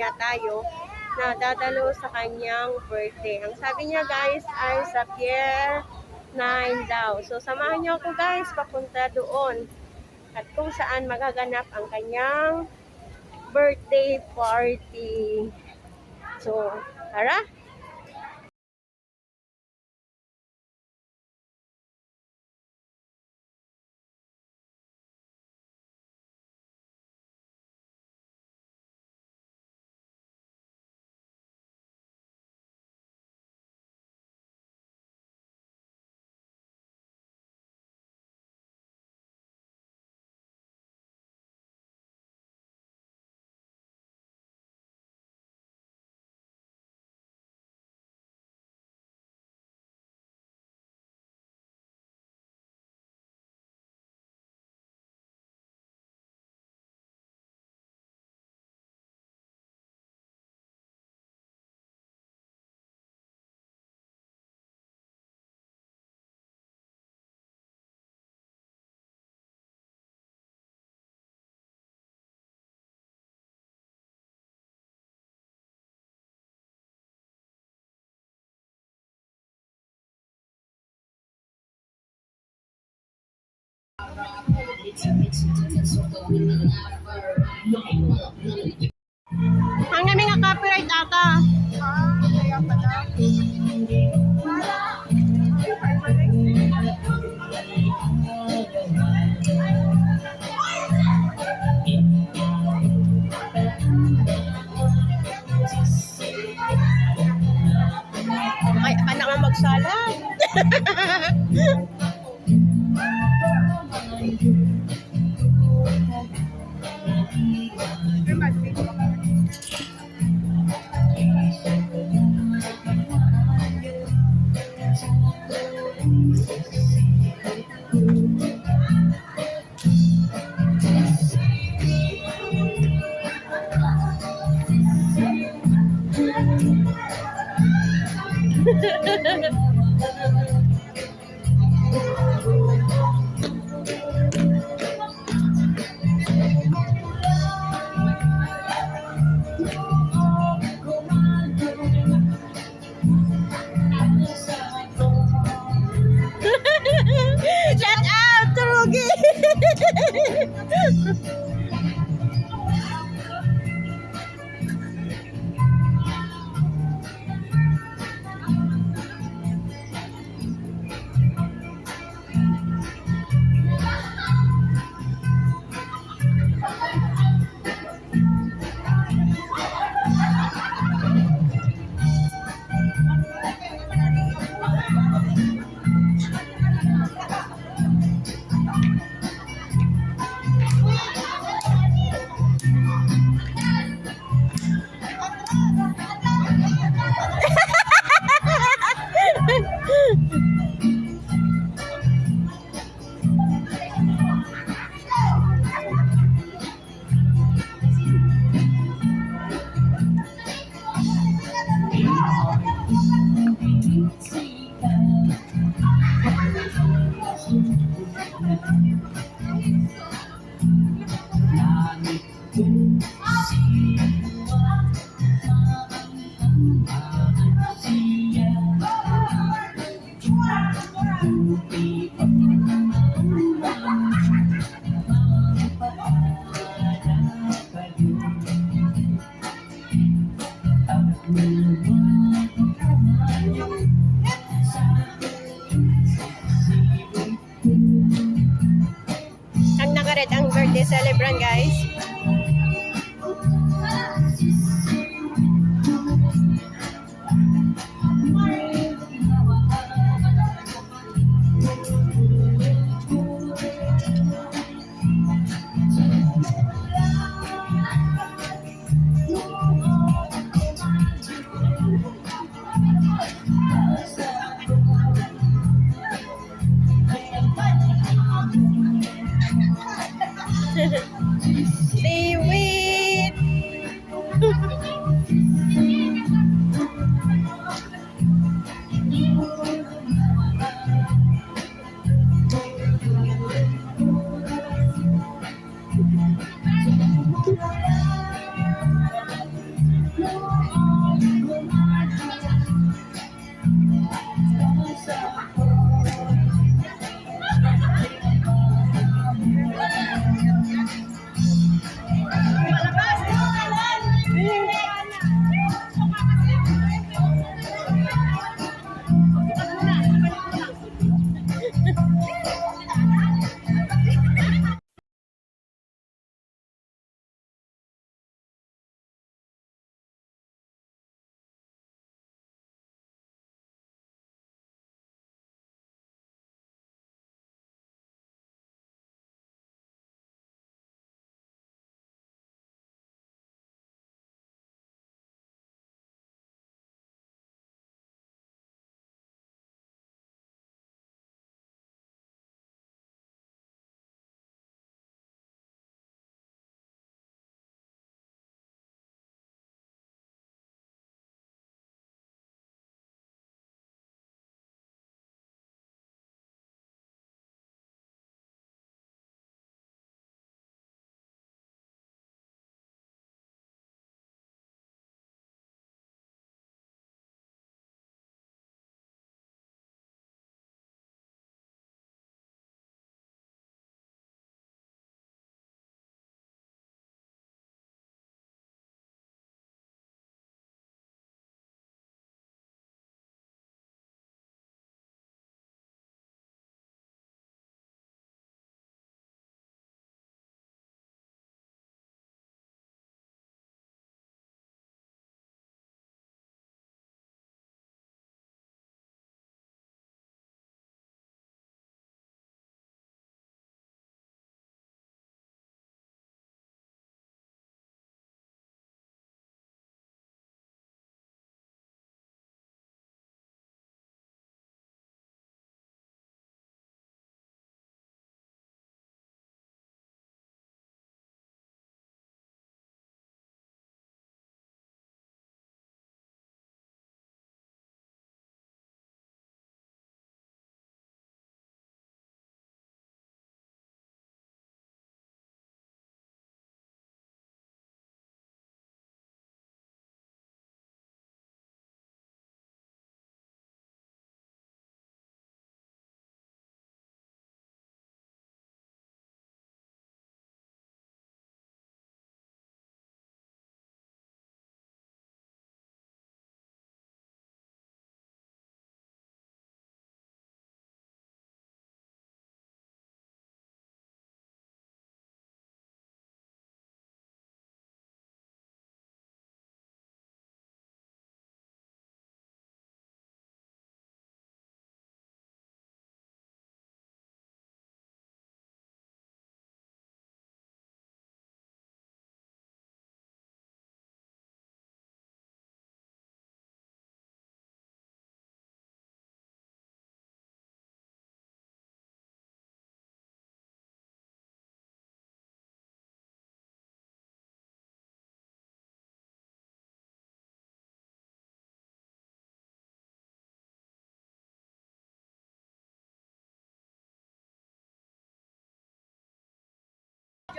niya tayo na dadalo sa kanyang birthday. Ang sabi niya guys ay sa Pier 9 daw. So samahan niyo ako guys papunta doon at kung saan magaganap ang kanyang birthday party. So tara! Ang namin nga copyright ata. Kaya pala. Ay, anak nga magsala. Shout out to Rugi. Ang nakared ang birthday celebrant guys. Seaweed.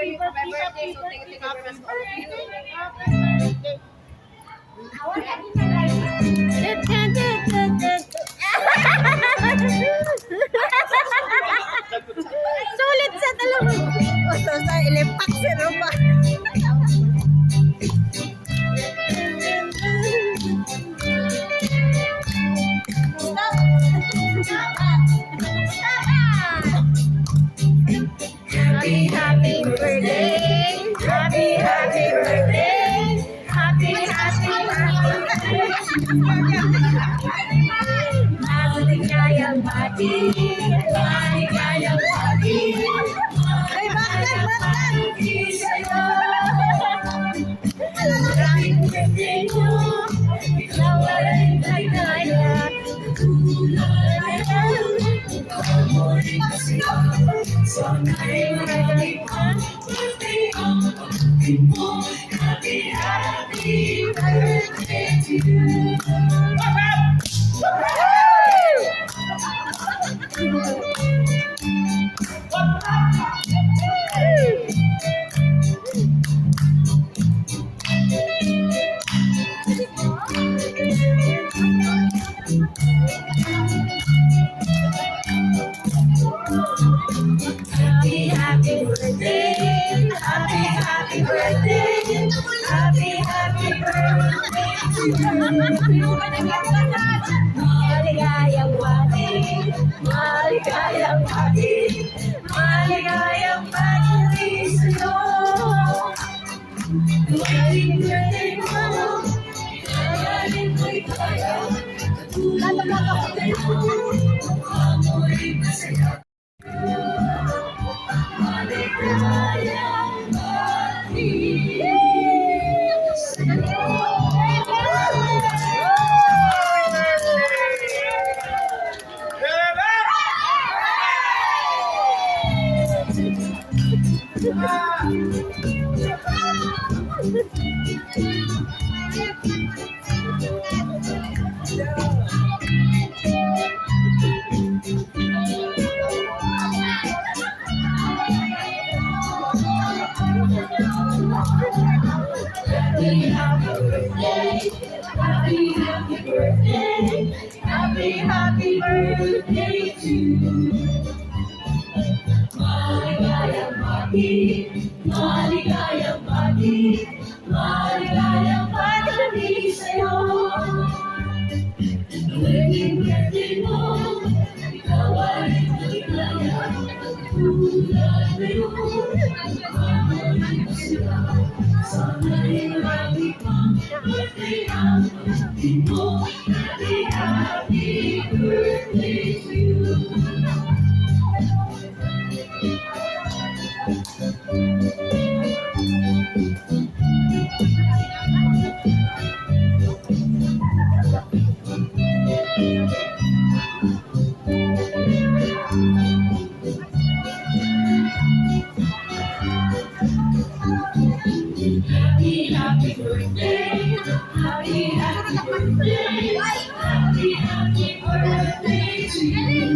Happy birthday, so thank you very much all of you. Sulit sa talaga. O, so sa ilipak si Rupa. Happy, happy birthday. Happy, happy birthday. Happy, happy birthday. Maligayang bati. Maligayang bati. Ay, bakit? Sa'yo. Maraming birthday mo. Ikaw ay ligaya. Sana'y marami pang birthday ang pagkakin mo. Happy, happy birthday to you. Happy, happy birthday. Happy, happy birthday. Happy, happy birthday to you. Maligayang bati. Maligayang bati. Maligayang bati sa'yo. Maligayang birthday mo. Maligayang ligaya. Katulad ako sa'yo. Mukha mo'y masaya. Maligayang bati sa'yo. Happy, happy birthday. Happy, happy birthday. Happy, happy birthday to you. Maligayang bati. Maligayang bati. Maligayang bati sa'yo. Tuwing birthday mo, ikaw ay maligaya. Tulad ngayon, amoy masaya. Sana'y marami pang birthday ang pagkakin mo. Happy, happy birthday to you. Happy, happy birthday. Happy, happy birthday. Happy, happy birthday to you.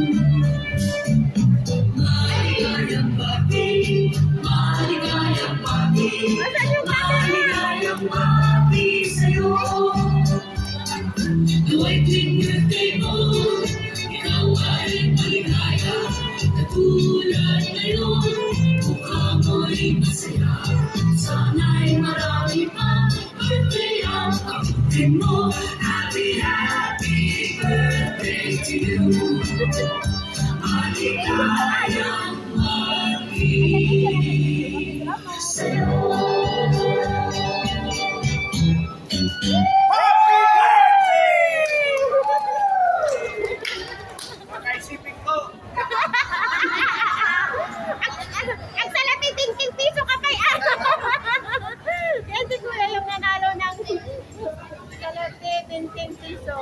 Maligayang bati. Maligayang bati. Maligayang bati sa'yo. Tuwing birthday mo, ikaw ay maligaya. Katulad ngayon, mukha mo'y masaya. Sana'y marami pang birthday ang pagkakin mo. Happy, happy birthday to you. Maligayang bati sa'yo. Pagkaisipin ko. Ang salapi, ting piso ka kay ano. Yan si Kuya yung nanalo ng salapi, ting piso.